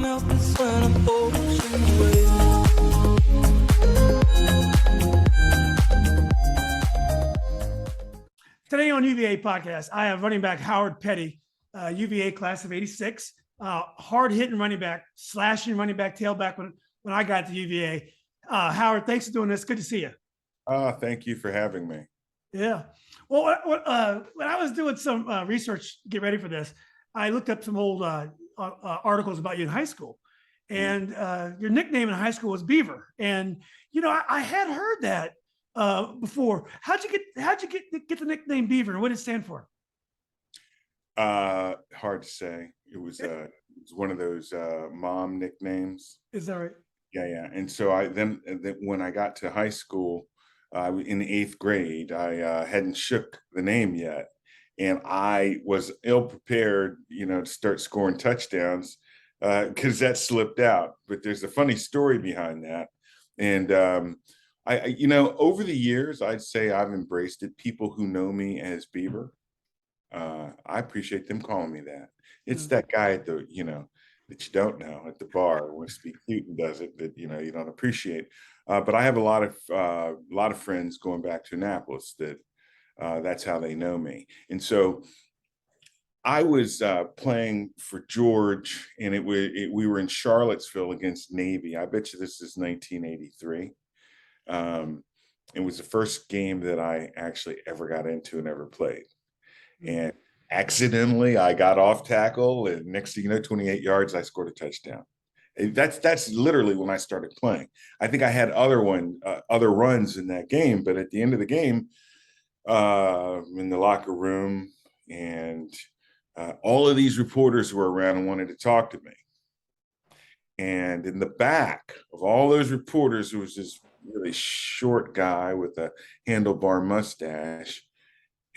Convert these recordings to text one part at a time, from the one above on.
mouth is when I'm ocean waves. Today on UVA podcast, I have running back Howard Petty, UVA class of '86, hard-hitting running back, slashing running back, tailback when I got to UVA. Howard, thanks for doing this. Good to see you. Thank you for having me. Yeah. Well, when I was doing some research to get ready for this, I looked up some old articles about you in high school, and your nickname in high school was Beaver. And I had heard that before. How'd you get the nickname Beaver, and what did it stand for? Hard to say. It was one of those mom nicknames. Is that right? Yeah. And so then when I got to high school, in the 8th grade, I hadn't shook the name yet, and I was ill prepared, to start scoring touchdowns because that slipped out. But there's a funny story behind that, and over the years, I'd say I've embraced it. People who know me as Beaver, I appreciate them calling me that. It's that guy at the, that you don't know at the bar wants to be cute and does it, that you don't appreciate. But I have a lot of friends going back to Annapolis that that's how they know me. And so I was playing for George, and we were in Charlottesville against Navy. I bet you this is 1983. It was the first game that I actually ever got into and ever played. And accidentally I got off tackle, and next thing you know, 28 yards, I scored a touchdown. That's literally when I started playing. I think I had other runs in that game, but at the end of the game, in the locker room, and all of these reporters were around and wanted to talk to me. And in the back of all those reporters, there was this really short guy with a handlebar mustache,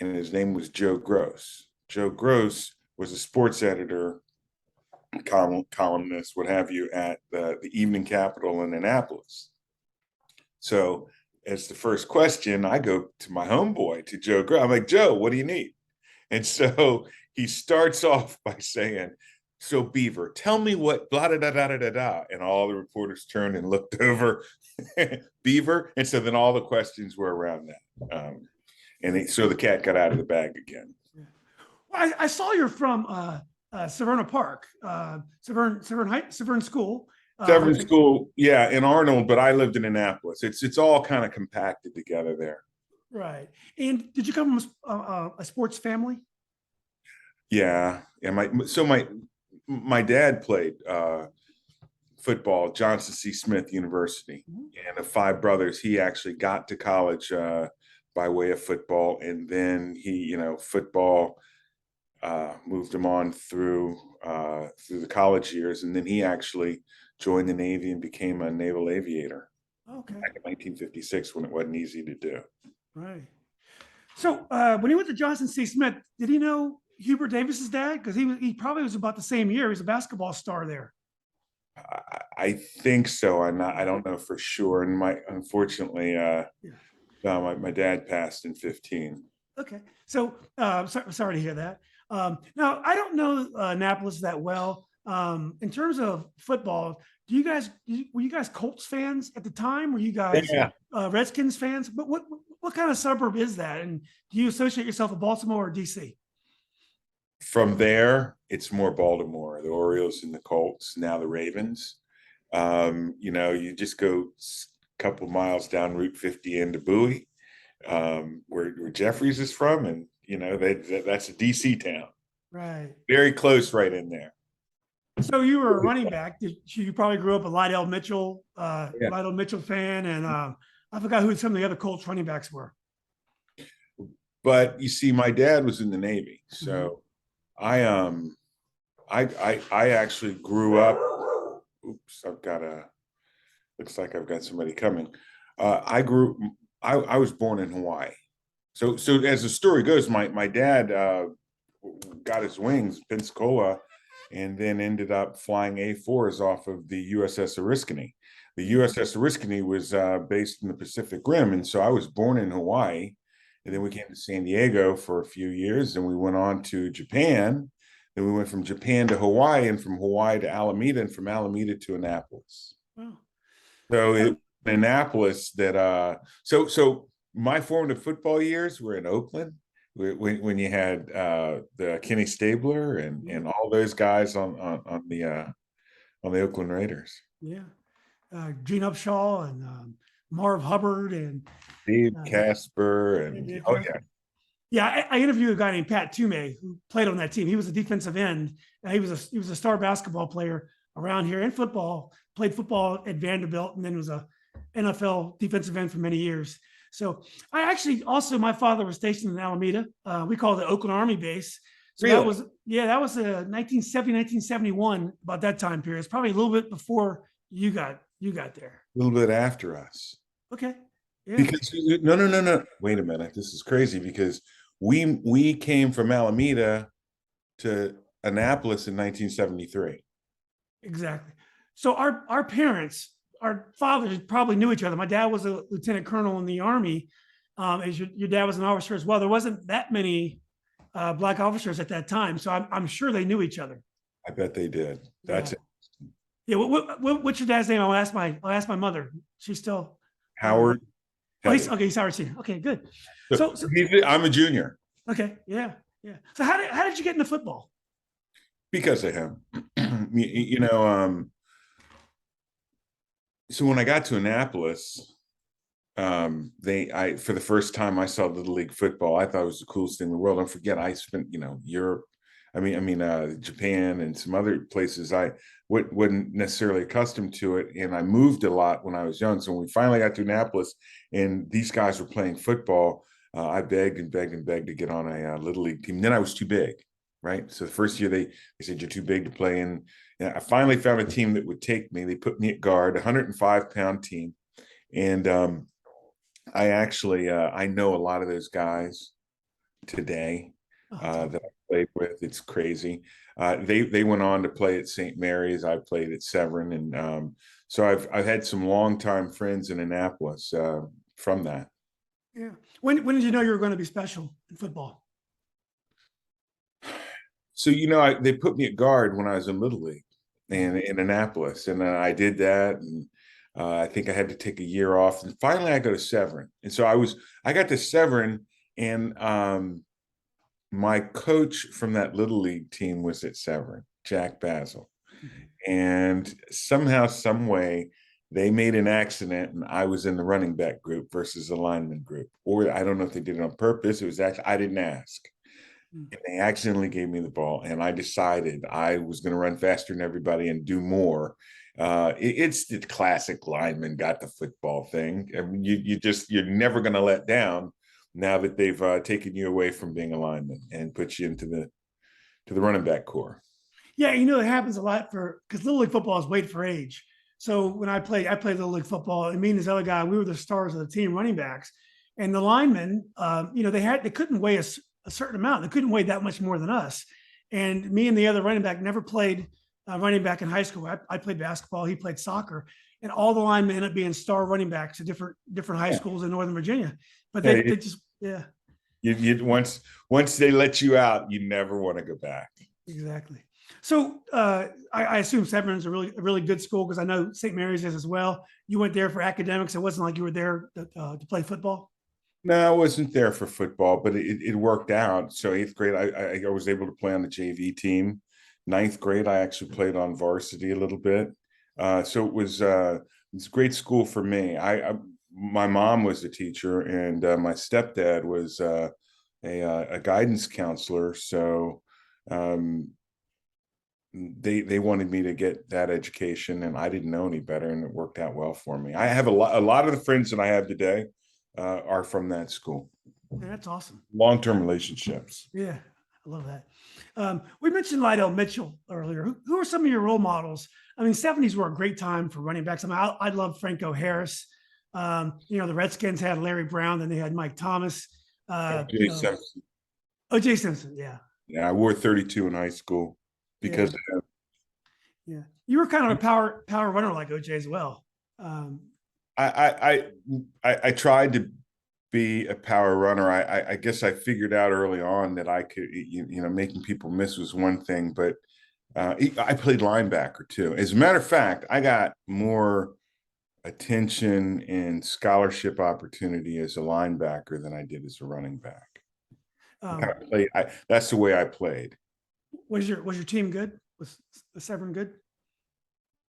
and his name was Joe Gross. Joe Gross was a sports editor, columnist, what have you, at the Evening Capital in Annapolis. So as the first question, I go to my homeboy, to Joe Gross. I'm like, Joe, what do you need? And so he starts off by saying, so Beaver, tell me what blah, da, da, da, da, da. And all the reporters turned and looked over Beaver. And so then all the questions were around that. So the cat got out of the bag again. Well, I saw you're from Severn Park, Severn School. Severn School, yeah, in Arnold, but I lived in Annapolis. It's all kind of compacted together there. Right. And did you come from a sports family? Yeah. My dad played football at Johnson C. Smith University, and of 5 brothers, he actually got to college by way of football, and then football moved him on through the college years, and then he actually joined the Navy and became a naval aviator. Okay. Back in 1956, when it wasn't easy to do. Right. So when he went to Johnson C. Smith, did he know Hubert Davis's dad? Because he probably was about the same year. He was a basketball star there. I think so. I don't know for sure. And unfortunately, my dad passed in 2015. Okay. So sorry to hear that. Now I don't know Annapolis that well. In terms of football, were you guys Colts fans at the time? Were you guys Redskins fans? But what kind of suburb is that? And do you associate yourself with Baltimore or DC? From there, it's more Baltimore, the Orioles and the Colts, now the Ravens. You just go a couple miles down Route 50 into Bowie, where Jeffries is from, and that's a DC town. Right. Very close, right in there. So you were a running back. You probably grew up a Lydell Mitchell fan, and I forgot who some of the other Colts running backs were. But you see, my dad was in the Navy, so I actually grew up. Oops, looks like I've got somebody coming. I was born in Hawaii. So as the story goes, my dad got his wings, Pensacola, and then ended up flying A4s off of the USS Oriskany. The USS Oriskany was based in the Pacific Rim, and so I was born in Hawaii, and then we came to San Diego for a few years, and we went on to Japan. Then we went from Japan to Hawaii, and from Hawaii to Alameda, and from Alameda to Annapolis. Wow. So it Annapolis that so my formative football years were in Oakland when you had the Kenny Stabler and all those guys on the Oakland Raiders. Yeah. Gene Upshaw and Marv Hubbard and Dave Casper and oh yeah. Yeah, I interviewed a guy named Pat Toomey who played on that team. He was a defensive end. He was a star basketball player around here in football. Played football at Vanderbilt, and then was a NFL defensive end for many years. So I actually also my father was stationed in Alameda. We call it the Oakland Army Base. So Really? that was 1970, 1971, about that time period. It's probably a little bit before you got there. A little bit after us. Okay. Yeah. Because no. Wait a minute. This is crazy because we came from Alameda to Annapolis in 1973. Exactly. So our parents, our fathers probably knew each other. My dad was a lieutenant colonel in the Army. As your dad was an officer as well. There wasn't that many black officers at that time, so I'm sure they knew each other. I bet they did. That's it. Yeah. What's your dad's name? I'll ask my mother. She's still Howard. Oh, he's Howard Senior. Okay, good. So I'm a junior. Okay, yeah. So how did you get into football? Because of him. So when I got to Annapolis, for the first time I saw Little League football. I thought it was the coolest thing in the world. Don't forget, I spent Europe, Japan and some other places. I wasn't necessarily accustomed to it, and I moved a lot when I was young. So when we finally got to Annapolis, and these guys were playing football, I begged and begged and begged to get on a Little League team. Then I was too big, right? So the first year they said you're too big to play in. And I finally found a team that would take me. They put me at guard, 105-pound team, and I actually I know a lot of those guys today that I played with. It's crazy. They went on to play at St. Mary's. I played at Severn, and so I've had some longtime friends in Annapolis from that. Yeah. When did you know you were going to be special in football? So they put me at guard when I was in Little League and in Annapolis, and I did that, and I think I had to take a year off, and finally I go to Severn, and so I got to Severn, and my coach from that Little League team was at Severn, Jack Basil, and somehow, some way, they made an accident, and I was in the running back group versus the lineman group, or I don't know if they did it on purpose. It was actually I didn't ask. And they accidentally gave me the ball, and I decided I was going to run faster than everybody and do more. It's the classic lineman got the football thing. I mean, you're never going to let down now that they've taken you away from being a lineman and put you into the running back core. Yeah, it happens a lot because Little League football is weight for age. So when I played Little League football, and me and this other guy, we were the stars of the team, running backs, and the linemen, they couldn't weigh a certain amount. They couldn't weigh that much more than us. And me and the other running back never played running back in high school. I played basketball. He played soccer, and all the linemen ended up being star running backs at different high schools in Northern Virginia. But they just. You once they let you out, you never want to go back. Exactly. So I assume Severn's a really good school because I know St. Mary's is as well. You went there for academics. It wasn't like you were there to play football. No, I wasn't there for football, but it worked out. So 8th grade, I was able to play on the JV team. 9th grade, I actually played on varsity a little bit. So it's a great school for me. My mom was a teacher, and my stepdad was a guidance counselor. So they wanted me to get that education, and I didn't know any better, and it worked out well for me. I have a lot of the friends that I have today are from that school. Yeah, that's awesome. Long-term relationships. Yeah, I love that. We mentioned Lydell Mitchell earlier. Who are some of your role models? I mean, 70s were a great time for running backs. I mean, I love Franco Harris. The Redskins had Larry Brown, then they had Mike Thomas. O.J. Simpson. O.J. Simpson, yeah. Yeah, I wore 32 in high school because of him. Yeah, you were kind of a power runner like O.J. as well. I tried to be a power runner. I guess I figured out early on that I could, making people miss was one thing, but I played linebacker too. As a matter of fact, I got more attention and scholarship opportunity as a linebacker than I did as a running back. Um, That's the way I played. was your team good? Was the Severn good?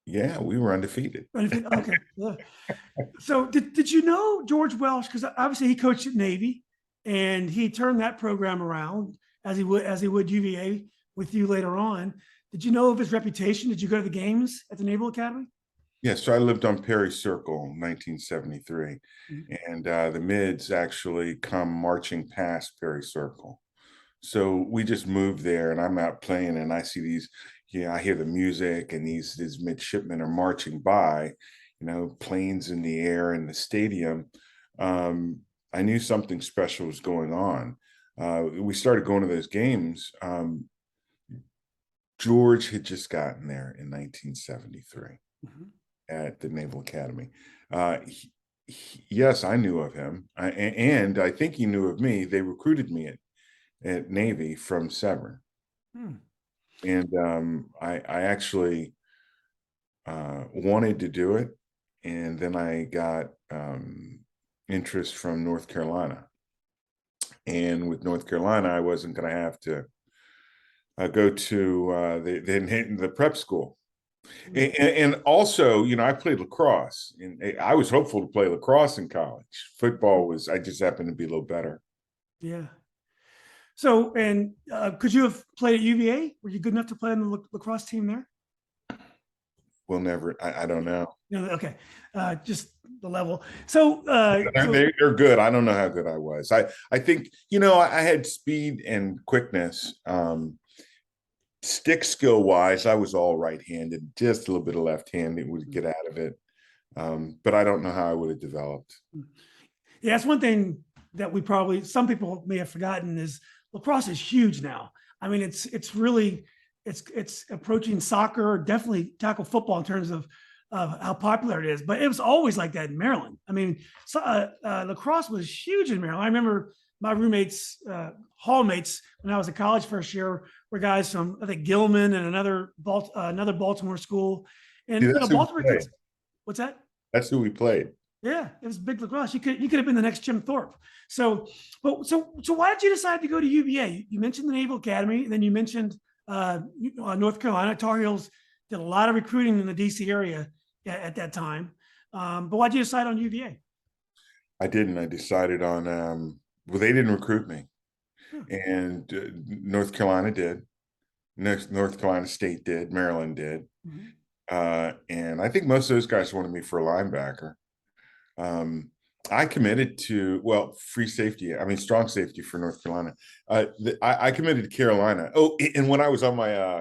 Yeah, we were undefeated. Okay. Yeah. So did you know George Welsh? Because obviously he coached at Navy, and he turned that program around as he would UVA with you later on. Did you know of his reputation? Did you go to the games at the Naval Academy? Yeah, so I lived on Perry Circle in 1973, Mhm. and the mids actually come marching past Perry Circle. So we just moved there, and I'm out playing, and I see these, I hear the music, and these midshipmen are marching by, planes in the air in the stadium. Um, I knew something special was going on. We started going to those games. George had just gotten there in 1973 Mhm. at the Naval Academy. Yes, I knew of him, and I think he knew of me. They recruited me at Navy from Severn. Hmm. And I actually wanted to do it. And then I got interest from North Carolina. And with North Carolina, I wasn't going to have to go to the prep school. Hmm. And also, I played lacrosse, and I was hopeful to play lacrosse in college. Football was, I just happened to be a little better. Yeah. So, and could you have played at UVA? Were you good enough to play on the lacrosse team there? We'll never, I don't know. No, okay. Just the level. So They're good. I don't know how good I was. I think, I had speed and quickness. Stick skill wise, I was all right-handed, just a little bit of left-handed would get out of it. But I don't know how I would have developed. yeah, that's one thing that some people may have forgotten is lacrosse is huge now. I mean, it's really it's approaching soccer, definitely tackle football in terms of how popular it is. But it was always like that in Maryland. I mean, lacrosse was huge in Maryland. I remember my roommates, hallmates, when I was in college first year, were guys from I think Gilman and another Baltimore school, See, and that's who we Baltimore played. kids. What's that? That's who we played. Yeah, it was big lacrosse. You could have been the next Jim Thorpe. So why did you decide to go to UVA? You mentioned the Naval Academy, and then you mentioned North Carolina. Tar Heels did a lot of recruiting in the DC area at that time. But why did you decide on UVA? I didn't. I decided on, well, they didn't recruit me. Hmm. And North Carolina did. North Carolina State did. Maryland did. Mhm. And I think most of those guys wanted me for a linebacker. I committed to, well, free safety. I mean, strong safety for North Carolina. I committed to Carolina. Oh, and when I was on my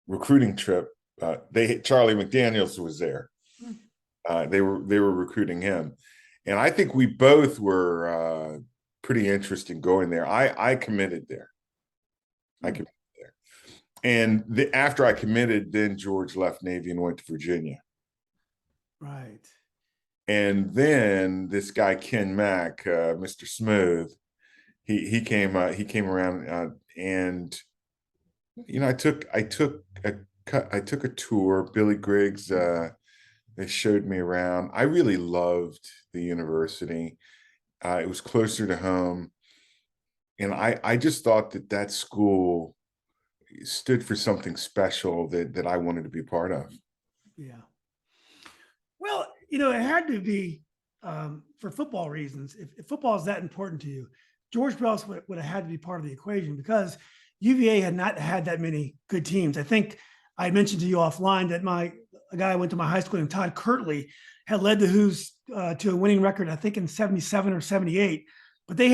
recruiting trip, Charlie McDaniels was there. Hmm. They were recruiting him, and I think we both were pretty interested in going there. I committed there. I Hmm. committed there, and after I committed, then George left Navy and went to Virginia. Right. And then this guy Ken Mack, Mr. Smooth, he came around, and I took a tour. Billy Griggs, they showed me around. I really loved the university. It was closer to home, and I just thought that school stood for something special that I wanted to be part of. Yeah. Well, it had to be for football reasons. If football is that important to you, George Welsh would have had to be part of the equation because UVA had not had that many good teams. I think I mentioned to you offline that a guy I went to my high school named Todd Kirtley had led the Who's to a winning record, I think in 77 or 78, but they've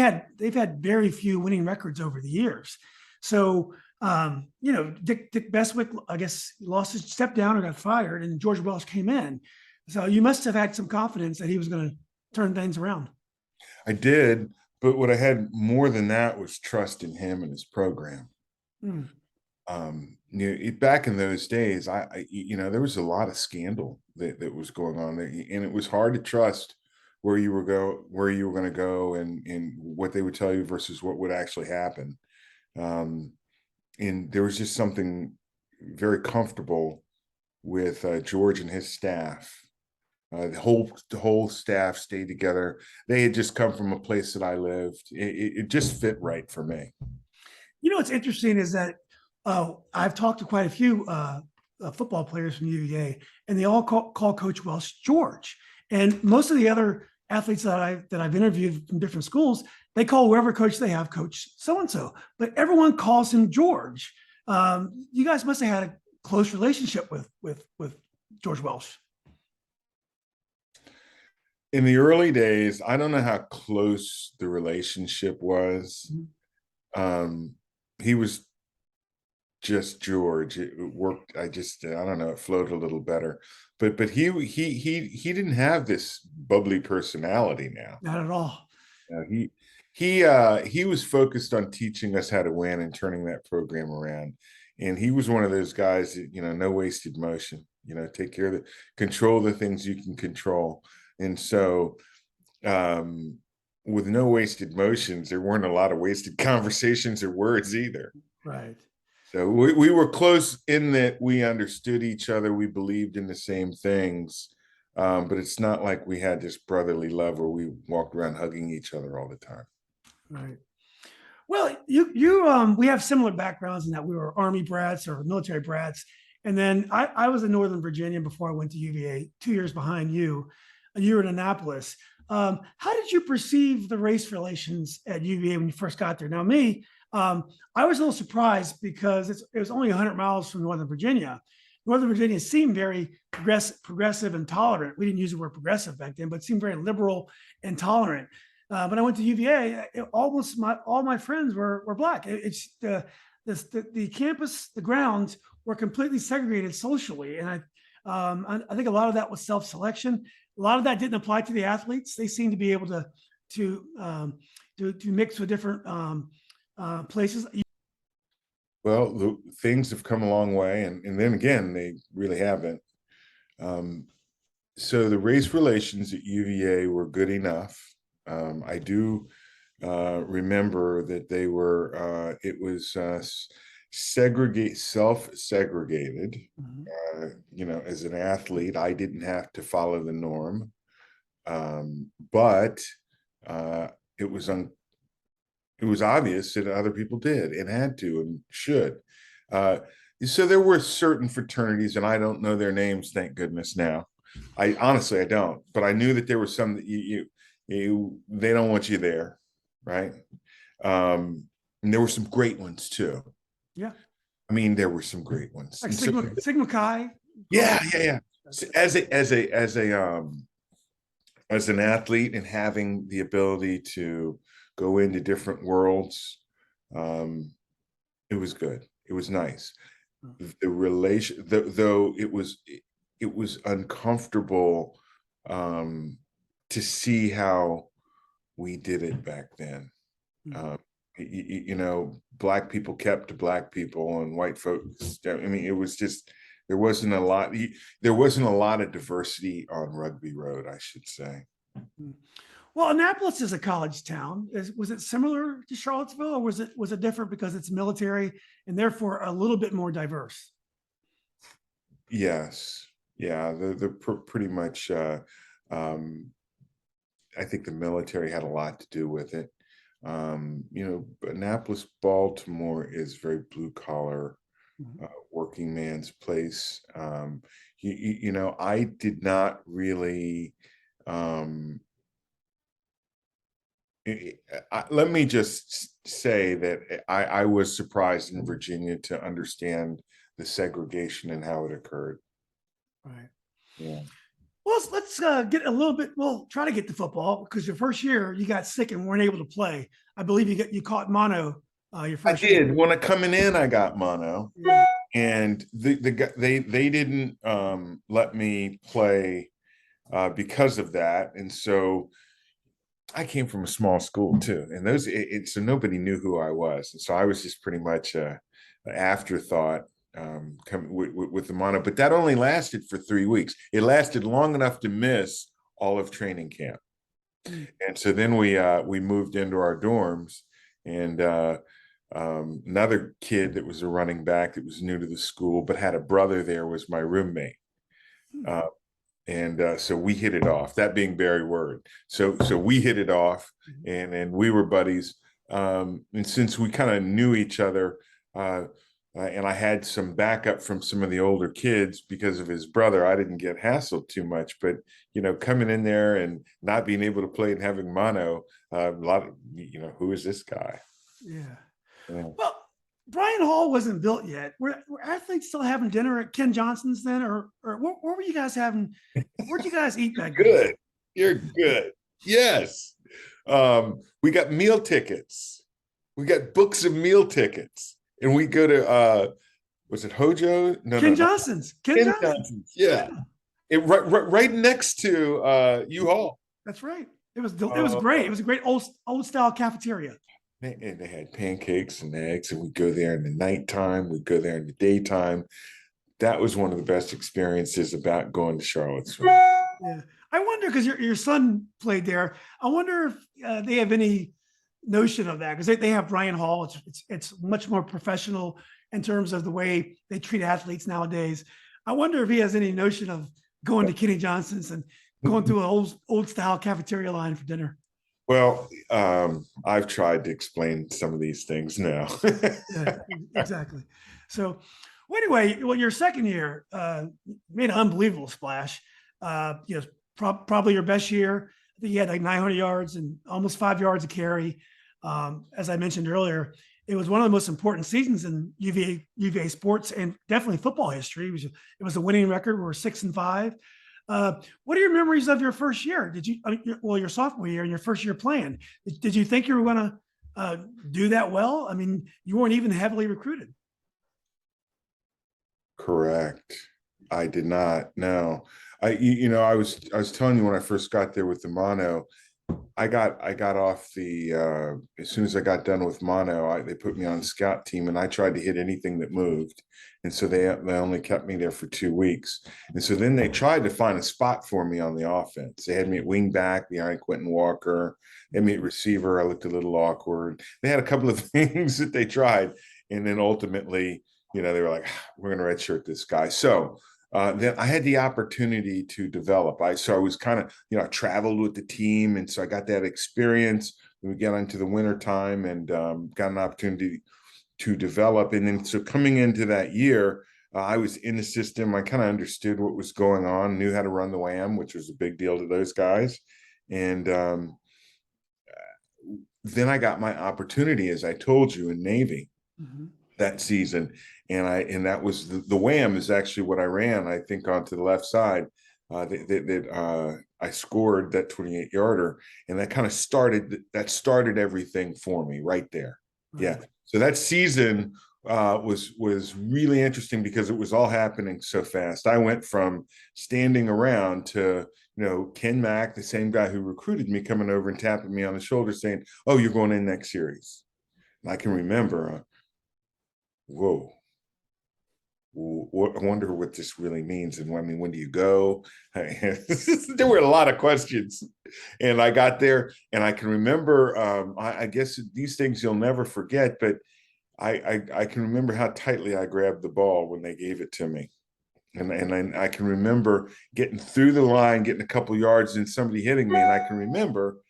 had very few winning records over the years. So Dick Bestwick, I guess, lost his step down or got fired, and George Welsh came in. So you must have had some confidence that he was going to turn things around. I did, but what I had more than that was trust in him and his program. Hmm. back in those days, there was a lot of scandal that was going on there, and it was hard to trust where you were going to go, and what they would tell you versus what would actually happen. And there was just something very comfortable with George and his staff. The whole staff stayed together. They had just come from a place that I lived. It just fit right for me. What's interesting is that I've talked to quite a few football players from UVA, and they all call Coach Welsh George. And most of the other athletes that I've interviewed from different schools, they call whoever coach they have Coach so and so, but everyone calls him George. You guys must have had a close relationship with George Welsh. In the early days, I don't know how close the relationship was. He was just George. It worked. I don't know. It flowed a little better, but he didn't have this bubbly personality now. Not at all. He was focused on teaching us how to win and turning that program around. And he was one of those guys that, no wasted motion. Take care of control the things you can control. And so, with no wasted motions, there weren't a lot of wasted conversations or words either. Right. So we were close in that we understood each other. We believed in the same things. But it's not like we had this brotherly love where we walked around hugging each other all the time. Right. Well, we have similar backgrounds in that we were Army brats or military brats. And then I was in Northern Virginia before I went to UVA, 2 years behind you. You were in Annapolis. How did you perceive the race relations at UVA when you first got there? Now, me, I was a little surprised because it was only 100 miles from Northern Virginia. Northern Virginia seemed very progressive and tolerant. We didn't use the word progressive back then, but it seemed very liberal and tolerant. When I went to UVA, all my friends were Black. It's the campus, the grounds were completely segregated socially, and I think a lot of that was self-selection. A lot of that didn't apply to the athletes. They seemed to be able to mix with different places. Well, things have come a long way, and then again, they really haven't. So the race relations at UVA were good enough. I do remember that they were. It was self-segregated. As an athlete, I didn't have to follow the norm, but it was obvious that other people did and had to and should. So there were certain fraternities, and I don't know their names, thank goodness now. I honestly don't, but I knew that there were some that they don't want you there, right? And there were some great ones too. Yeah. I mean, there were some great ones. Like Sigma Chi. Yeah. As an athlete and having the ability to go into different worlds, it was good. It was nice. The relation, though it was uncomfortable to see how we did it back then. Black people kept to Black people and white folks. I mean, it was just, there wasn't a lot of diversity on Rugby Road, I should say. Well, Annapolis is a college town. Was it similar to Charlottesville, or was it different because it's military and therefore a little bit more diverse? Yes. Yeah. They're pretty much. I think the military had a lot to do with it. Annapolis, Baltimore is very blue collar, working man's place. I did not really. Let me just say that I was surprised in Virginia to understand the segregation and how it occurred. Right. Yeah. Well, let's get a little bit. We'll try to get to football because your first year you got sick and weren't able to play. I believe you caught mono your first year. I did. When coming in, I got mono, and they didn't let me play because of that, and so I came from a small school too, and so nobody knew who I was, and so I was just pretty much afterthought with the mono, but that only lasted for 3 weeks. It lasted long enough to miss all of training camp. And so then we moved into our dorms, and another kid that was a running back that was new to the school but had a brother there was my roommate. And so we hit it off, that being Barry Word. So we hit it off, and we were buddies. And since we kind of knew each other, and I had some backup from some of the older kids because of his brother, I didn't get hassled too much. But, coming in there and not being able to play and having mono, a lot of, who is this guy? Yeah. Yeah. Well, Brian Hall wasn't built yet. Were athletes still having dinner at Ken Johnson's then, or what were you guys having? Where'd you guys eat back then? Good. You're good. Yes. We got meal tickets. We got books of meal tickets. And we go to was it Hojo? No, Ken no, Johnson's. Ken Johnson's. Yeah. Right next to U-Haul. That's right. It was great. It was a great old style cafeteria. And they had pancakes and eggs, and we'd go there in the nighttime, we'd go there in the daytime. That was one of the best experiences about going to Charlottesville. Yeah. I wonder, because your son played there, I wonder if they have any notion of that, because they have Brian Hall. It's much more professional in terms of the way they treat athletes nowadays. I wonder if he has any notion of going to Kenny Johnson's and going through an old style cafeteria line for dinner. Well, I've tried to explain some of these things now. Yeah, exactly. So, well, anyway, your second year made an unbelievable splash. Probably your best year. I think you had like 900 yards and almost 5 yards a carry. As I mentioned earlier, it was one of the most important seasons in UVA sports and definitely football history. It was a winning record. We were 6-5. What are your memories of your first year? Your sophomore year and your first year playing? Did you think you were going to do that well? I mean, you weren't even heavily recruited. Correct. I did not. No. I was telling you when I first got there with the mono, I got off the as soon as I got done with mono, they put me on the scout team, and I tried to hit anything that moved. And so they only kept me there for 2 weeks. And so then they tried to find a spot for me on the offense. They had me at wing back behind Quentin Walker. They had me at receiver. I looked a little awkward. They had a couple of things that they tried. And then ultimately, they were like, we're going to redshirt this guy. So then I had the opportunity to develop. I was kind of, I traveled with the team. And so I got that experience. We got into the winter time and got an opportunity to develop. And then so coming into that year, I was in the system. I kind of understood what was going on, knew how to run the WAM, which was a big deal to those guys. And then I got my opportunity, as I told you, in Navy that season. And that was the WAM is actually what I ran, I think, onto the left side. I scored that 28-yarder, and that kind of started everything for me right there. Yeah. So that season was really interesting because it was all happening so fast. I went from standing around to, Ken Mack, the same guy who recruited me, coming over and tapping me on the shoulder saying, "Oh, you're going in next series." And I can remember, whoa. I wonder what this really means. And I mean, when do you go? There were a lot of questions. And I got there, and I can remember, I guess these things you'll never forget, but I can remember how tightly I grabbed the ball when they gave it to me. And I can remember getting through the line, getting a couple yards, and somebody hitting me. And I can remember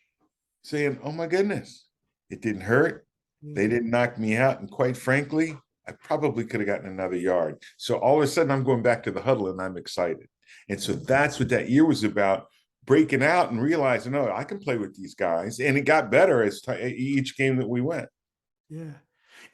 saying, "Oh my goodness, it didn't hurt. They didn't knock me out. And quite frankly, I probably could have gotten another yard." So all of a sudden I'm going back to the huddle and I'm excited. And so that's what that year was about, breaking out and realizing, "Oh, I can play with these guys." And it got better as each game that we went. Yeah.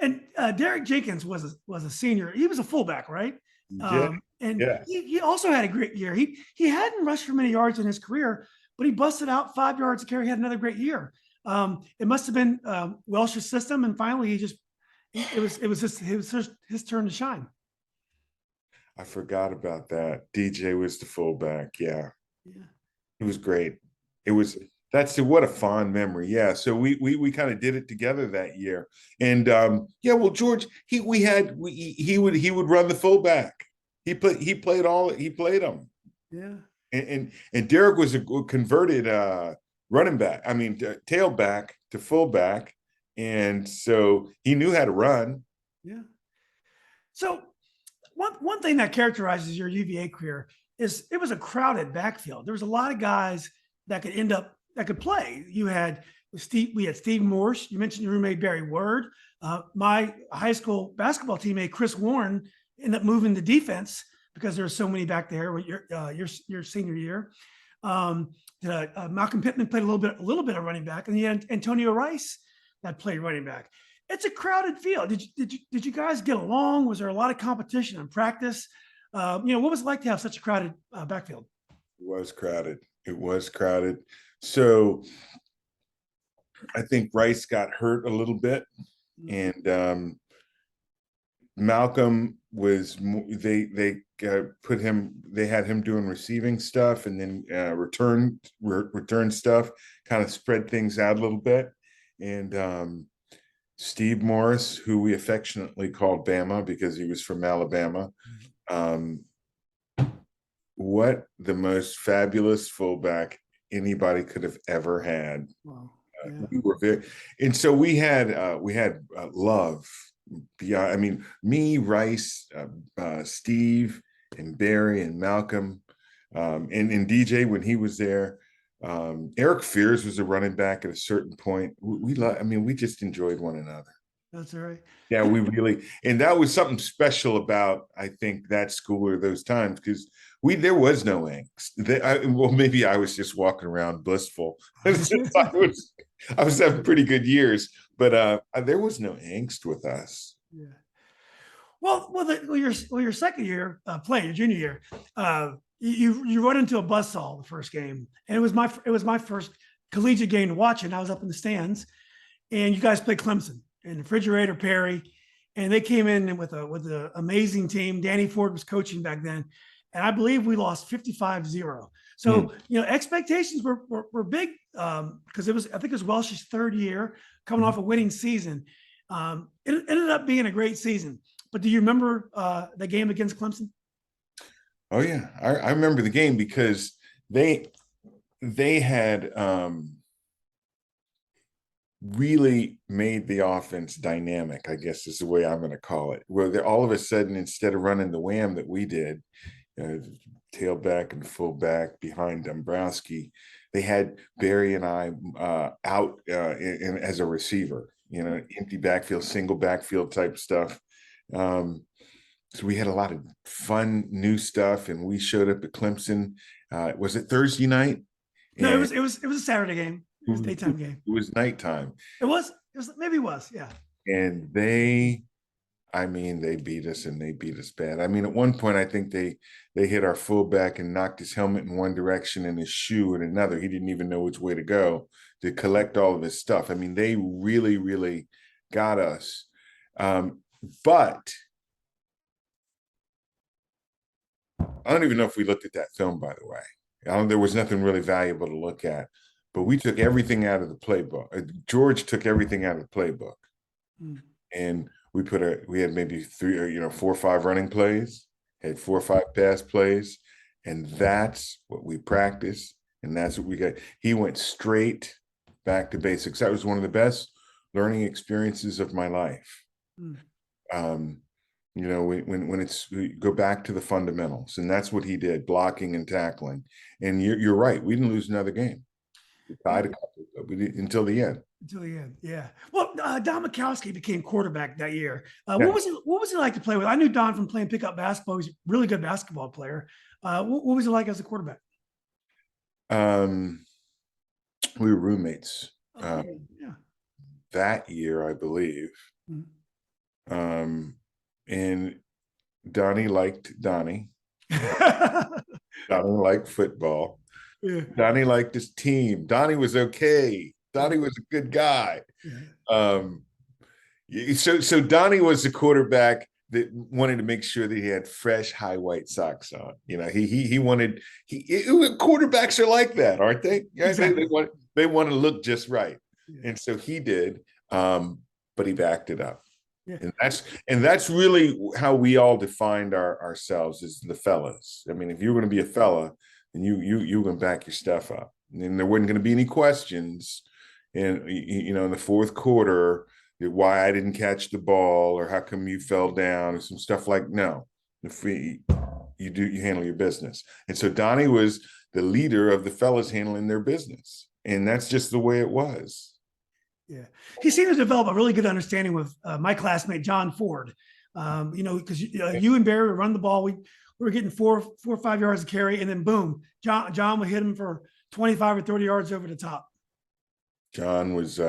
And Derek Jenkins was a senior. He was a fullback, right? Yeah. And Yeah. he also had a great year. He hadn't rushed for many yards in his career, but he busted out 5 yards a carry. He had another great year. It must have been Welsh's system, and finally it was his turn to shine. I forgot about that. DJ was the fullback. Yeah. Yeah. It was great. It was What a fond memory. Yeah. So we kind of did it together that year. And yeah, well, George, he would run the fullback. He played them. Yeah. And Derek was a converted running back. I mean, tailback to fullback. And so he knew how to run. Yeah. So one thing that characterizes your UVA career is it was a crowded backfield. There was a lot of guys that could play. We had Steve Morse. You mentioned your roommate Barry Word. My high school basketball teammate Chris Warren ended up moving to defense because there were so many back there with your senior year. Malcolm Pittman played a little bit of running back, and you had Antonio Rice that played running back. It's a crowded field. Did you guys get along? Was there a lot of competition in practice? What was it like to have such a crowded backfield? It was crowded. It was crowded. So I think Rice got hurt a little bit, and Malcolm was they had him doing receiving stuff and then return stuff, kind of spread things out a little bit. And Steve Morris, who we affectionately called Bama because he was from Alabama, what the most fabulous fullback anybody could have ever had. Wow. Yeah. We were and so we had love. Yeah, I mean, me, Rice, Steve, and Barry, and Malcolm, and DJ when he was there. Eric Fears was a running back at a certain point. We just enjoyed one another. That's all right. Yeah, we really, and that was something special about, I think, that school or those times, because there was no angst. Maybe I was just walking around blissful. I was having pretty good years, but there was no angst with us. Yeah. Your second year playing, your junior year, you run into a buzzsaw the first game, and it was my first collegiate game to watch, and I was up in the stands, and you guys played Clemson and Refrigerator Perry, and they came in with an amazing team. Danny Ford was coaching back then, and I believe we lost 55-0. So expectations were big because I think it was Welsh's third year coming off a winning season. It ended up being a great season. But do you remember the game against Clemson? Oh yeah, I remember the game because they had really made the offense dynamic, I guess is the way I'm going to call it. Where all of a sudden, instead of running the wham that we did, tailback and fullback behind Dombrowski, they had Barry and I out as a receiver, empty backfield, single backfield type stuff. So we had a lot of fun new stuff, and we showed up at Clemson. Was it Thursday night? No, it was a Saturday game. It was a daytime game. It was nighttime. Maybe it was, yeah. And they beat us, and they beat us bad. I mean, at one point, I think they hit our fullback and knocked his helmet in one direction and his shoe in another. He didn't even know which way to go to collect all of his stuff. I mean, they really, really got us. But I don't even know if we looked at that film, by the way. There was nothing really valuable to look at. But we took everything out of the playbook. George took everything out of the playbook. And we had maybe 4 or 5 running plays, had 4 or 5 pass plays, and that's what we practiced, and that's what we got. He went straight back to basics. That was one of the best learning experiences of my life. When we go back to the fundamentals, and that's what he did, blocking and tackling. And you're right, we didn't lose another game. We tied a couple, but we did, until the end. Until the end, yeah. Well, Don Mikowski became quarterback that year. What was it like to play with? I knew Don from playing pickup basketball. He's a really good basketball player. What was it like as a quarterback? We were roommates. Yeah. That year, I believe. And Donnie liked Donnie. Donnie liked football. Yeah. Donnie liked his team. Donnie was okay. Donnie was a good guy. So Donnie was the quarterback that wanted to make sure that he had fresh, high white socks on. He wanted. Quarterbacks are like that, aren't they? Exactly. they want to look just right. Yeah. And so he did, but he backed it up. Yeah. And that's really how we all defined ourselves as the fellas. I mean, if you're going to be a fella, then you're going to back your stuff up. And there wasn't going to be any questions. And in the fourth quarter, why I didn't catch the ball or how come you fell down or some stuff like no. If you handle your business. And so Donnie was the leader of the fellas handling their business. And that's just the way it was. Yeah, he seemed to develop a really good understanding with my classmate John Ford. Because you and Barry would run the ball, we were getting four or 5 yards of carry, and then boom, John would hit him for 25 or 30 yards over the top. John was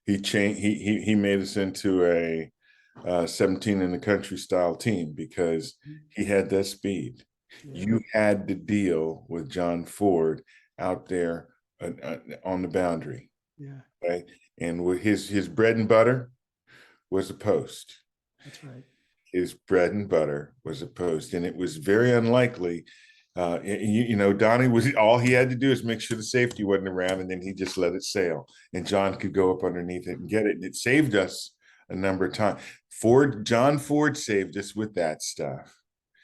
he made us into a 17 in the country style team because he had that speed. Yeah. You had to deal with John Ford out there on the boundary. Yeah. Right. And with his bread and butter was a post. That's right. His bread and butter was a post. And it was very unlikely. Donnie was, all he had to do is make sure the safety wasn't around, and then he just let it sail. And John could go up underneath it and get it. And it saved us a number of times. John Ford saved us with that stuff.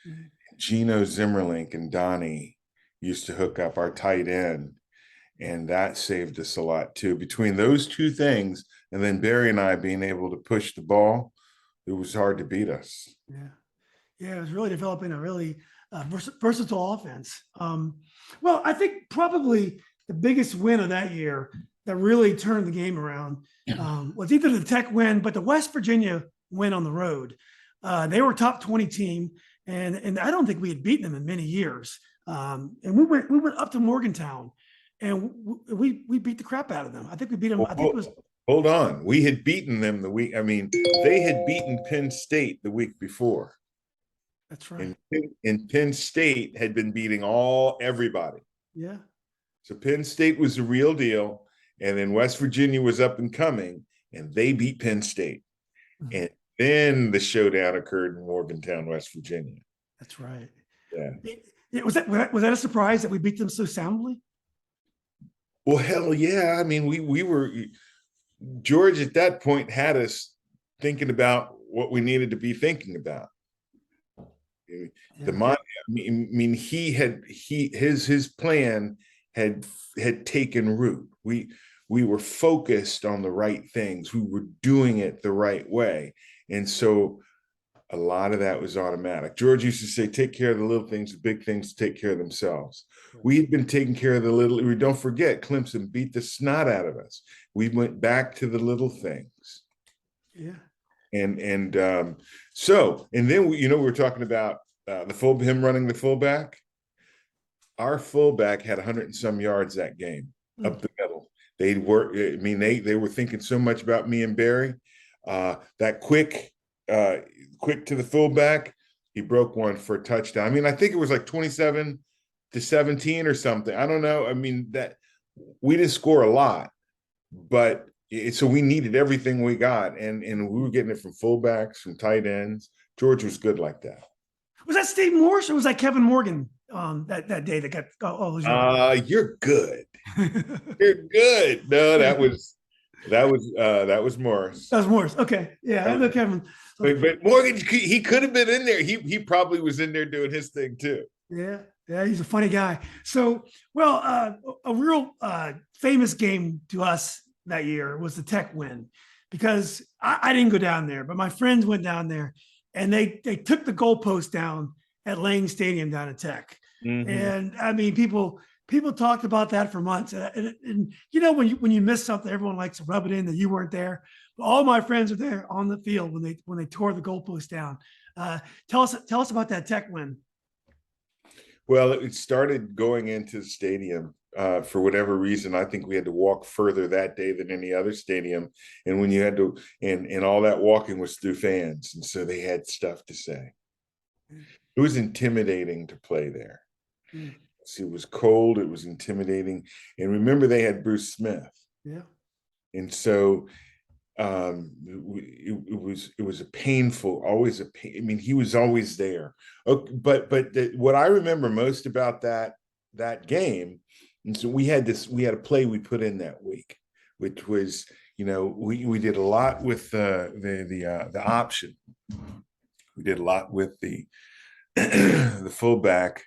Mm-hmm. Gino Zimmerlink and Donnie used to hook up our tight end. And that saved us a lot too. Between those two things, and then Barry and I being able to push the ball, it was hard to beat us. Yeah, it was really developing a really versatile offense. Well, I think probably the biggest win of that year that really turned the game around was either the Tech win, but the West Virginia win on the road. They were a top 20 team, and I don't think we had beaten them in many years. And we went up to Morgantown. And we beat the crap out of them. I think we beat them. I think it was. Hold on. We had beaten them they had beaten Penn State the week before. That's right. And Penn State had been beating everybody. Yeah. So Penn State was the real deal. And then West Virginia was up and coming, and they beat Penn State. Mm-hmm. And then the showdown occurred in Morgantown, West Virginia. That's right. Yeah. Was that a surprise that we beat them so soundly? Well, hell yeah. I mean, we were, George at that point had us thinking about what we needed to be thinking about. Yeah. His plan had taken root. We were focused on the right things. We were doing it the right way. And so a lot of that was automatic. George used to say, take care of the little things, the big things take care of themselves. We had been taking care of the little. Don't forget, Clemson beat the snot out of us. We went back to the little things. Yeah. And then we were talking about him running the fullback. Our fullback had 100 and some yards that game up the middle. They were thinking so much about me and Barry. That quick to the fullback, he broke one for a touchdown. I mean, I think it was like 27-17 or something. I don't know. I mean, that we didn't score a lot, but so we needed everything we got, and we were getting it from fullbacks, from tight ends. George was good like that. Was that Steve Morse or was that Kevin Morgan that day that got all those yards? You're good. You're good. No, that was Morris. That was Morris. Okay. Yeah, I know Kevin. But Morgan, he could have been in there. He probably was in there doing his thing too. Yeah, he's a funny guy. So, a real famous game to us that year was the Tech win, because I didn't go down there, but my friends went down there, and they took the goalpost down at Lang Stadium down at Tech. Mm-hmm. And I mean, people talked about that for months. And when you miss something, everyone likes to rub it in that you weren't there. But all my friends were there on the field when they tore the goalpost down. Tell us about that Tech win. Well, it started going into the stadium. For whatever reason, I think we had to walk further that day than any other stadium. And when you had to, and all that walking was through fans. And so they had stuff to say. It was intimidating to play there. Mm. See, it was cold. It was intimidating. And remember, they had Bruce Smith. Yeah. And so it was a painful, always a pain. I mean, he was always there. Okay, but what I remember most about that game And so we had a play we put in that week, which was, we did a lot with the option. We did a lot with the the fullback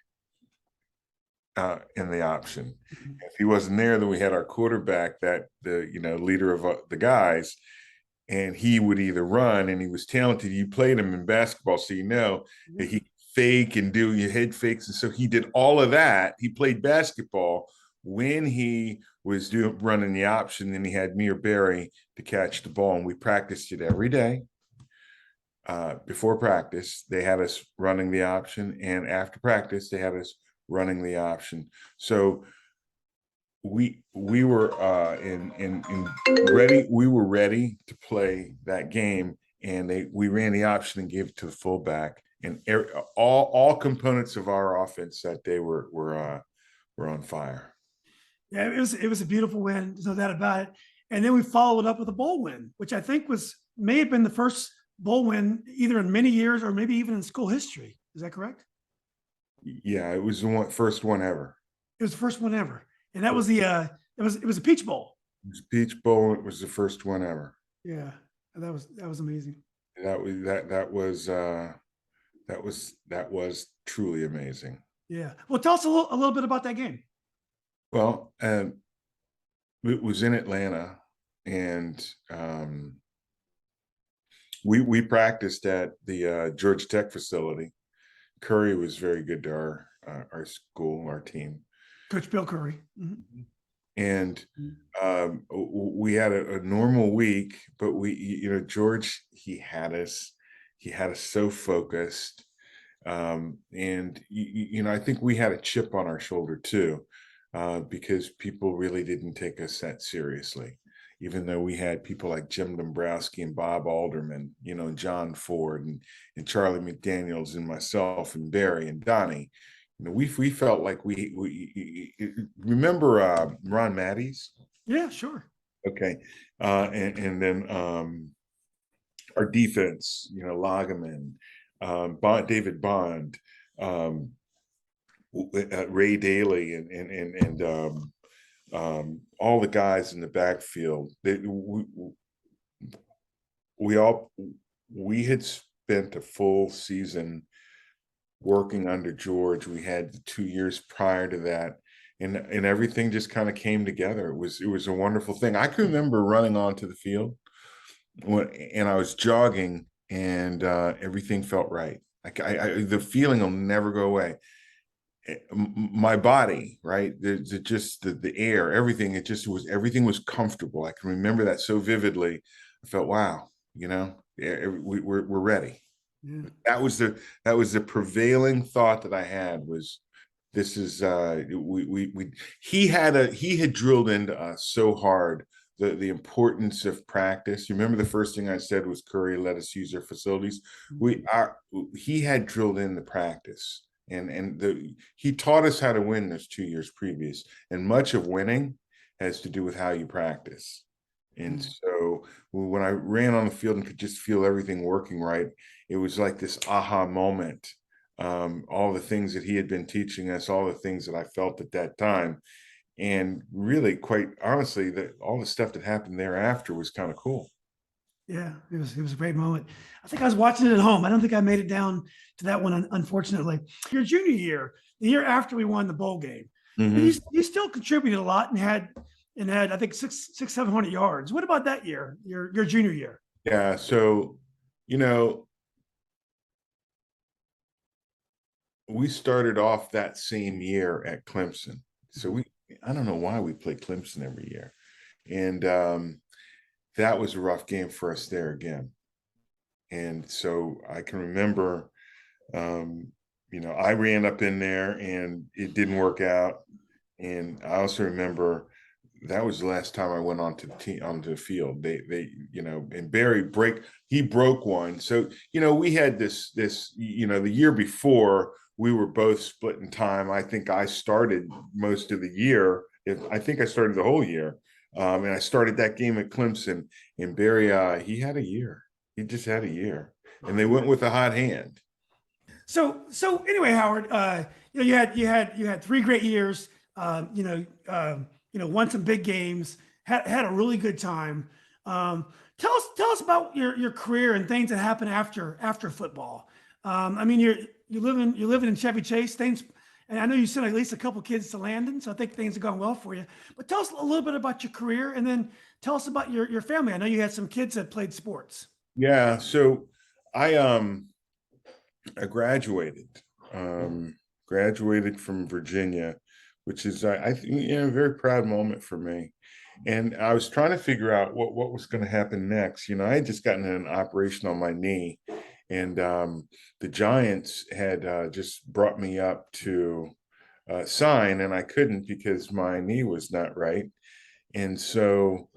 in the option. If he wasn't there, then we had our quarterback, that the leader of the guys, and he would either run, and he was talented. You played him in basketball, so that he fake and do your head fakes, and so he did all of that. He played basketball when he was running the option. Then he had me or Barry to catch the ball, and we practiced it every day. Before practice, they had us running the option, and after practice, they had us running the option. So we were ready. We were ready to play that game, and we ran the option and gave it to the fullback, and all components of our offense that day were on fire. Yeah, it was a beautiful win. There's no doubt about it. And then we followed up with a bowl win, which I think may have been the first bowl win either in many years or maybe even in school history. Is that correct? Yeah, it was the first one ever. It was the first one ever, and that was it was a Peach Bowl. It was Peach Bowl. It was the first one ever. Yeah, that was amazing. That was truly amazing. Yeah. Well, tell us a little bit about that game. Well, it was in Atlanta, and we practiced at the Georgia Tech facility. Curry was very good to our school, our team. Coach Bill Curry. Mm-hmm. And we had a normal week, but George, he had us so focused. And I think we had a chip on our shoulder too, because people really didn't take us that seriously, even though we had people like Jim Dombrowski and Bob Alderman, John Ford and Charlie McDaniels and myself and Barry and Donnie. We felt like we remember Ron Matties? Yeah, sure. Okay. And then our defense, Lagaman, David Bond, Ray Daly, and all the guys in the backfield. We had spent a full season working under George. We had the 2 years prior to that, and everything just kind of came together. It was a wonderful thing. I can remember running onto the field and I was jogging, and everything felt right. The feeling will never go away. My body, right? Just the air, everything. Everything was comfortable. I can remember that so vividly. I felt, wow, we're ready. Yeah. That was the prevailing thought that I had, was this is he had drilled into us so hard the importance of practice. You remember the first thing I said was, Curry let us use their facilities. He had drilled in the practice, and he taught us how to win those 2 years previous, and much of winning has to do with how you practice. And so when I ran on the field and could just feel everything working right, it was like this aha moment. All the things that he had been teaching us, all the things that I felt at that time, and really, quite honestly, all the stuff that happened thereafter was kind of cool. Yeah, it was a great moment. I think I was watching it at home. I don't think I made it down to that one, unfortunately. Your junior year, the year after we won the bowl game, you still contributed a lot and had I think 700 yards. What about that year, your junior year? Yeah, so we started off that same year at Clemson. So I don't know why we played Clemson every year, and that was a rough game for us there again. And so I can remember, I ran up in there and it didn't work out. And I also remember that was the last time I went onto the field. They and Barry broke one. So, we had this, the year before, we were both splitting time. I think I started most of the year. I think I started the whole year. And I started that game at Clemson, and Barry, he had a year. He just had a year, and they went with a hot hand. So anyway, Howard, you had 3 great years. Won some big games, had a really good time. Um, tell us about your career and things that happened after football. I mean, you're living in Chevy Chase. Things, and I know you sent at least a couple kids to Landon, so I think things have gone well for you. But tell us a little bit about your career, and then tell us about your family. I know you had some kids that played sports. Yeah. So I I graduated, graduated from Virginia, which is I think a very proud moment for me. And I was trying to figure out what was going to happen next. I had just gotten an operation on my knee, and the Giants had just brought me up to sign, and I couldn't because my knee was not right. And so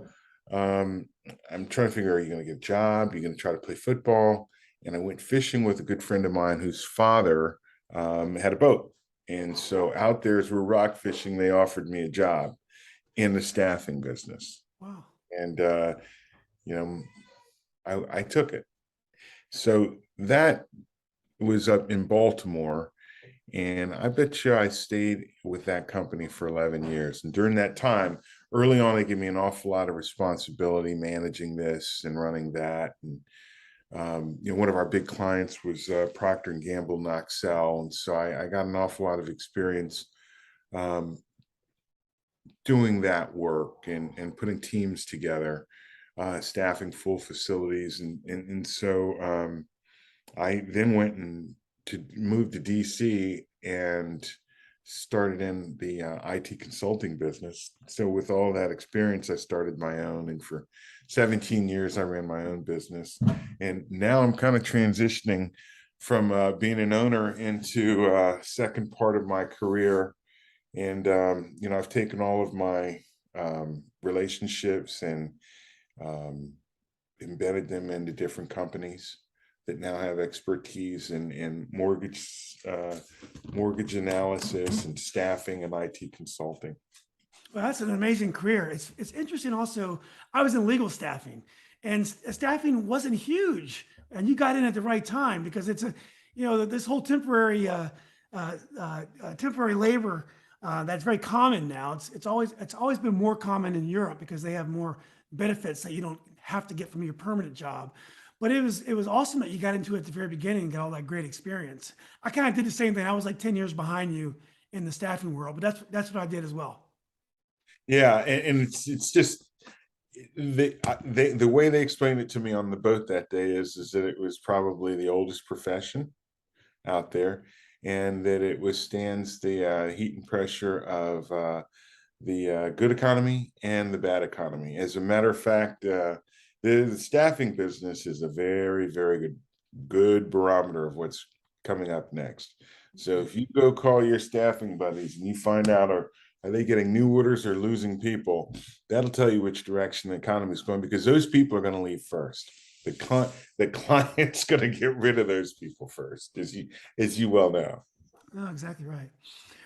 um, I'm trying to figure, are you going to get a job? Are you going to try to play football? And I went fishing with a good friend of mine whose father had a boat. And so out there, as we're rock fishing, they offered me a job in the staffing business. Wow. And, you know, I took it. So that was up in Baltimore. And I bet you I stayed with that company for 11 years. And during that time, early on, they gave me an awful lot of responsibility managing this and running that. And, one of our big clients was Procter and Gamble Knoxell. And so I got an awful lot of experience um, doing that work and putting teams together, staffing full facilities. And so I then went and to move to DC and started in the IT consulting business. So with all that experience, I started my own, and for 17 years, I ran my own business. And now I'm kind of transitioning from being an owner into second part of my career. And I've taken all of my relationships and um, embedded them into different companies that now have expertise in mortgage analysis and staffing and IT consulting. Well, that's an amazing career. It's interesting. Also, I was in legal staffing, and staffing wasn't huge, and you got in at the right time because it's this whole temporary labor that's very common now. It's always been more common in Europe because they have more benefits that you don't have to get from your permanent job. But it was awesome that you got into it at the very beginning and got all that great experience. I kind of did the same thing. I was like 10 years behind you in the staffing world, but that's what I did as well. Yeah, and it's just the way they explained it to me on the boat that day is that it was probably the oldest profession out there, and that it withstands the heat and pressure of the good economy and the bad economy. As a matter of fact, the staffing business is a very, very good barometer of what's coming up next. So if you go call your staffing buddies and you find out are they getting new orders or losing people, that'll tell you which direction the economy is going, because those people are going to leave first. The client's going to get rid of those people first, as you well know. Oh, exactly right.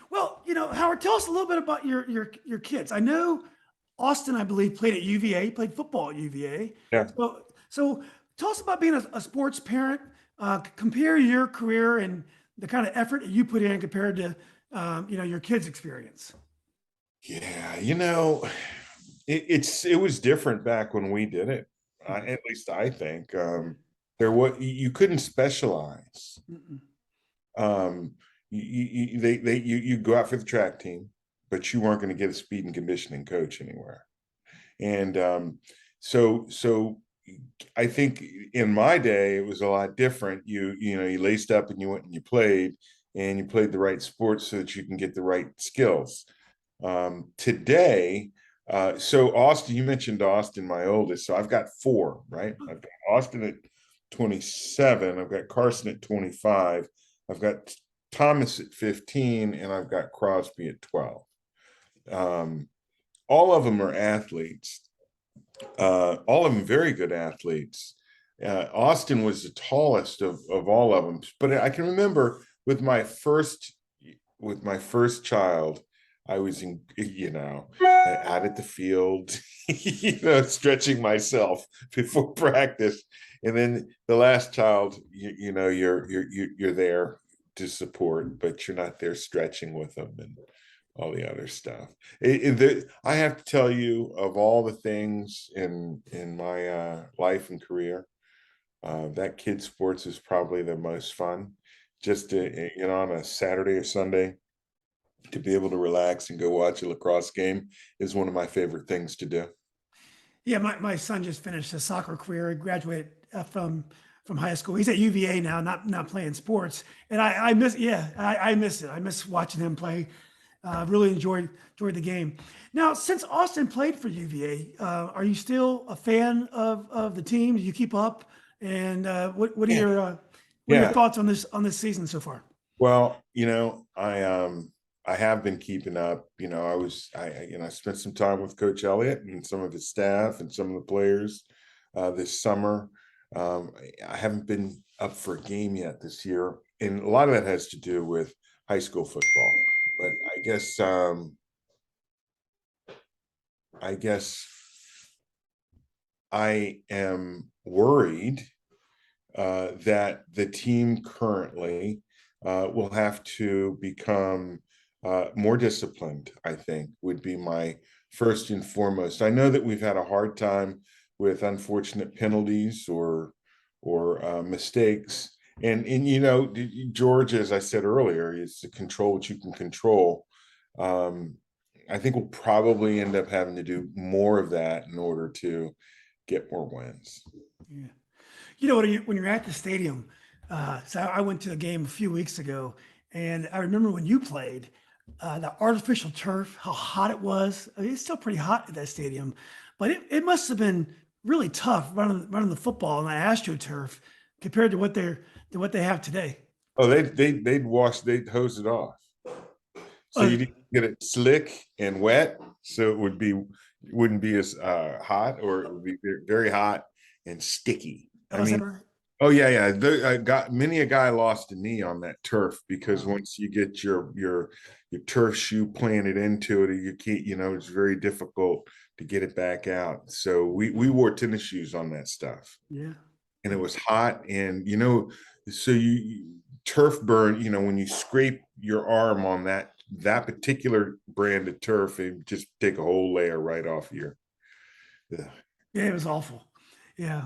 Well, Howard, tell us a little bit about your kids. I know Austin, I believe, played at UVA, played football at UVA. Yeah. So tell us about being a sports parent. Compare your career and the kind of effort that you put in compared to your kids' experience. Yeah, it was different back when we did it. At least I think there was you couldn't specialize. Mm-mm. You go out for the track team, but you weren't going to get a speed and conditioning coach anywhere. And so I think in my day it was a lot different. You laced up and you went and you played the right sports so that you can get the right skills. Today, so Austin, you mentioned Austin, my oldest. So I've got four, right? I've got Austin at 27. I've got Carson at 25. I've got Thomas at 15, and I've got Crosby at 12. All of them are athletes. All of them very good athletes. Austin was the tallest of all of them. But I can remember with my first child, I was out at the field, stretching myself before practice, and then the last child, you're there to support, but you're not there stretching with them and all the other stuff. I have to tell you, of all the things in my life and career, that kid sports is probably the most fun. Just to, on a Saturday or Sunday, to be able to relax and go watch a lacrosse game is one of my favorite things to do. Yeah, my son just finished his soccer career. He graduated from high school. He's at UVA now, not playing sports. And I miss, yeah, I miss it. I miss watching him play. Really enjoyed the game. Now, since Austin played for UVA, are you still a fan of the team? Do you keep up? And what are Yeah. your Yeah. thoughts on this season so far? Well, I have been keeping up. I spent some time with Coach Elliott and some of his staff and some of the players this summer. I haven't been up for a game yet this year, and a lot of that has to do with high school football. But I guess I am worried that the team currently will have to become more disciplined, I think, would be my first and foremost. I know that we've had a hard time with unfortunate penalties or mistakes. And George, as I said earlier, is to control what you can control. I think we'll probably end up having to do more of that in order to get more wins. Yeah. You know, when you're at the stadium, so I went to a game a few weeks ago, and I remember when you played, the artificial turf, how hot it was. I mean, it's still pretty hot at that stadium, but it must have been really tough running the football on that AstroTurf compared to what they have today. Oh, they'd hose it off. So Uh, you didn't get it slick and wet, so wouldn't be as hot, or it would be very hot and sticky. I is that mean, right? oh yeah. Many a guy lost a knee on that turf because once you get your turf shoe planted into it, you can't, it's very difficult to get it back out. So we wore tennis shoes on that stuff, Yeah. and it was hot, and so you turf burn. When you scrape your arm on that particular brand of turf, it just take a whole layer right off your. Ugh. Yeah, it was awful. Yeah.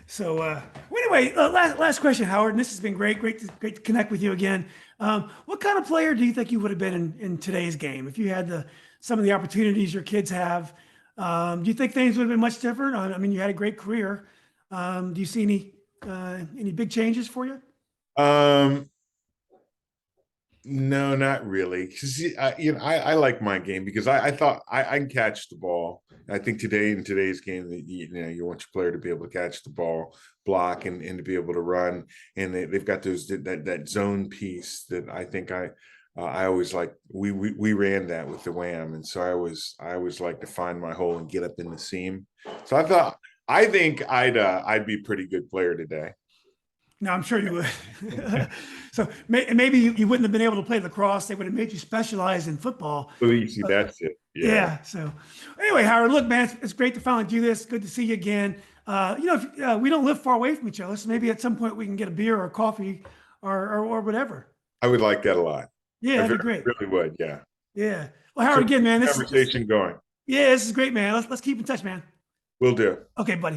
So well, anyway, last question, Howard. And this has been great to connect with you again. What kind of player do you think you would have been in today's game if you had some of the opportunities your kids have? Do you think things would have been much different? I mean, you had a great career. Do you see any big changes for you? Um, No, not really. Because I like my game because I thought I can catch the ball. I think in today's game, that you want your player to be able to catch the ball, block, and to be able to run. And they've got that zone piece that I think I always like. We ran that with the Wham, and so I always like to find my hole and get up in the seam. So I think I'd be a pretty good player today. No, I'm sure you would. So maybe you wouldn't have been able to play lacrosse. They would have made you specialize in football. Well, you see, that's it. Yeah. Yeah. So anyway, Howard, look, man, it's great to finally do this. Good to see you again. We don't live far away from each other, so maybe at some point we can get a beer or coffee or whatever. I would like that a lot. Yeah, I that'd be great. really would. Yeah. Yeah. Well, Howard, again, man, Conversation going. yeah, this is great, man. Let's keep in touch, man. Will do. Okay, buddy.